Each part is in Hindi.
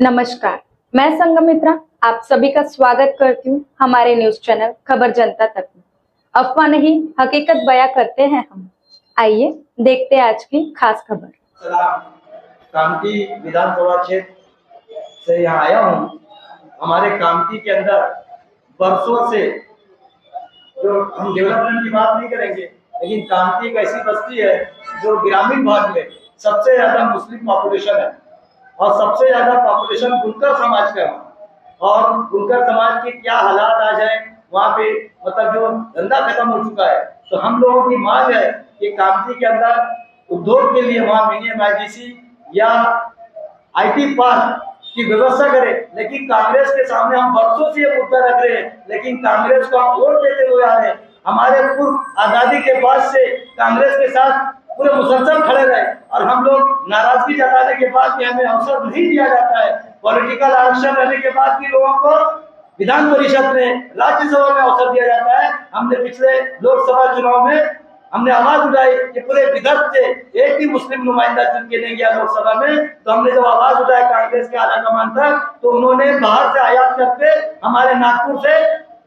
नमस्कार, मैं संगमित्रा आप सभी का स्वागत करती हूँ हमारे न्यूज चैनल खबर जनता तक में। अफवाह नहीं हकीकत बयां करते हैं हम। आइए देखते हैं आज की खास खबर। कामठी विधानसभा क्षेत्र से यहाँ आया हूँ। हमारे कामठी के अंदर वर्षों से जो हम डेवलपमेंट की बात नहीं करेंगे, लेकिन कामठी एक ऐसी बस्ती है जो ग्रामीण भाग में सबसे ज्यादा मुस्लिम पॉपुलेशन है और सबसे ज्यादा पॉपुलेशन बुनकर समाज का है। और बुनकर समाज के क्या हालात आज है वहाँ पे, मतलब जो धंधा खत्म हो चुका है। तो हम लोगों की मांग है कि कामठी के अंदर उद्योग के लिए वहाँ मिनी MIDC या IT पार्क की व्यवस्था करे। लेकिन कांग्रेस के सामने हम वर्षों से ये मुद्दा रख रहे हैं, लेकिन कांग्रेस को हम वोट देते हुए आ रहे हैं। हमारे पूर्व आजादी के बाद से कांग्रेस के साथ पूरे मुसलसल खड़े रहे और हम लोग नाराजगी जताने के बाद भी हमें अवसर नहीं दिया जाता है। पॉलिटिकल आरक्षण रहने के बाद भी लोगों को विधान परिषद में, राज्यसभा में अवसर दिया जाता है। हमने पिछले लोकसभा चुनाव में हमने आवाज उठाई कि पूरे विदर्भ से एक भी मुस्लिम नुमाइंदा चुन के नहीं गया लोकसभा में। तो हमने जब आवाज उठाई कांग्रेस के आला कमान तक, तो उन्होंने बाहर से आयात करके हमारे नागपुर से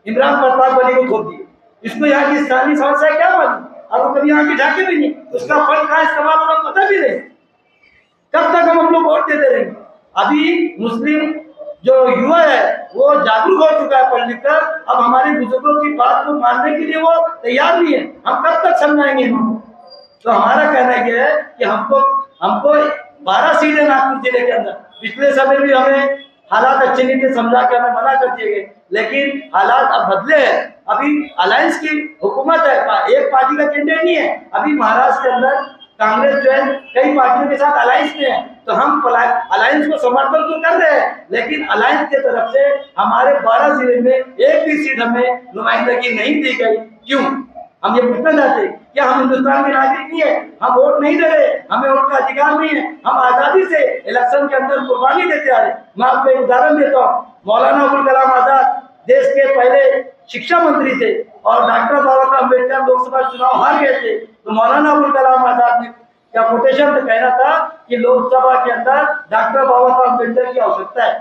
इमरान प्रताप अली को थोप दिए। इसको यहाँ की स्थानीय समस्या क्या मालूम, और वो कभी यहाँ की ढाके भी नहीं, उसका फंड कहाँ इस्तेमाल होना पता भी नहीं। कब तक हम लोग वोट देते रहेंगे? अभी मुस्लिम जो युवा है वो जागरूक हो चुका है पढ़ लिख कर। अब हमारे बुजुर्गों की बात को मानने के लिए वो तैयार नहीं है। हम कब तक समझाएंगे इनको? तो हमारा कहना यह है कि हमको 12 सीटें नागपुर जिले के अंदर, पिछले समय भी हमें हालात अच्छे नहीं थे, समझा के हमें मना कर दिए गए, लेकिन हालात अब बदले हैं। अभी अलायंस की हुकूमत है, एक पार्टी का कैंडिडेट नहीं है। अभी महाराष्ट्र के अंदर कांग्रेस जो है कई पार्टियों के साथ अलायंस में है। तो हम अलायंस को समर्थन तो कर रहे हैं, लेकिन अलायंस की तरफ से हमारे 12 जिले में एक भी सीट हमें नुमाइंदगी नहीं दी गई। क्यों? हम ये पूछना चाहते हैं, क्या हम हिंदुस्तान के नागरिक नहीं है? हम वोट नहीं दे रहे, हमें वोट का अधिकार नहीं है? हम आजादी से इलेक्शन के अंदर कुर्बानी देते आ रहे। मैं आपको एक उदाहरण देता हूँ। मौलाना अबुल कलाम आजाद देश के पहले शिक्षा मंत्री थे और डॉक्टर बाबा साहब अम्बेडकर लोकसभा चुनाव हार गए थे। तो मौलाना अबुल कलाम आजाद ने क्या कोटेशन तो कहना था कि लोकसभा के अंदर डॉक्टर बाबा साहब अम्बेडकर की आवश्यकता है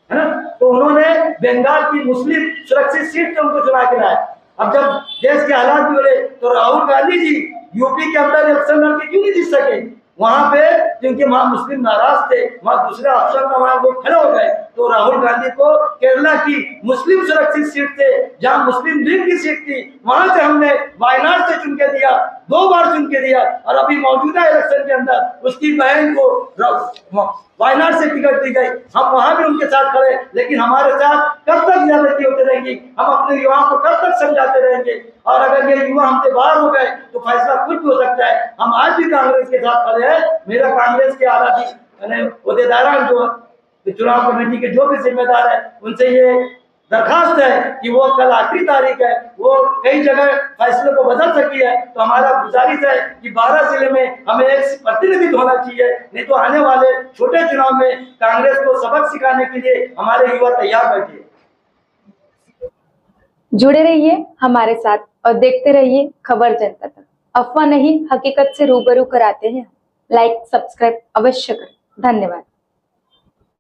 ना? तो उन्होंने बंगाल की मुस्लिम सुरक्षित सीट से उनको चुना के लाया। अब जब देश के हालात बिगड़े तो राहुल गांधी जी यूपी के अंदर इलेक्शन लड़के क्यों नहीं जीत सके? वहां पे क्योंकि वहां मुस्लिम नाराज थे, वहां दूसरे ऑप्शन का वहां वो खड़े हो गए। तो राहुल गांधी को केरला की मुस्लिम सुरक्षित सीट से, जहां मुस्लिम लीग की सीट थी, वहां से हमने वायनाड से चुन के दिया, 2 बार चुन के दिया। और अभी मौजूदा इलेक्शन के अंदर उसकी बहन को वायनाड से टिकट दी गई। हम वहां भी उनके साथ खड़े, लेकिन हमारे साथ कब तक ज्यादती होती रहेगी? हम अपने युवाओं को कब तक समझाते रहेंगे? और अगर ये युवा हमसे बाहर हो गए तो फैसला कुछ भी हो सकता है। हम आज भी कांग्रेस के साथ खड़े हैं। मेरा कांग्रेस के आला अहदेदारान जो चुनाव कमेटी के जो भी जिम्मेदार है, उनसे ये दरखास्त है कि वो कल आखिरी तारीख है, वो कई जगह फैसले को बदल सकी है। तो हमारा गुजारिश है कि 12 जिले में हमें एक प्रतिनिधित्व होना चाहिए, नहीं तो आने वाले छोटे चुनाव में कांग्रेस को सबक सिखाने के लिए हमारे युवा तैयार बैठे। जुड़े रहिए हमारे साथ और देखते रहिए खबर जनता तक। अफवाह नहीं हकीकत से रूबरू कराते हैं। लाइक सब्सक्राइब अवश्य करें। धन्यवाद।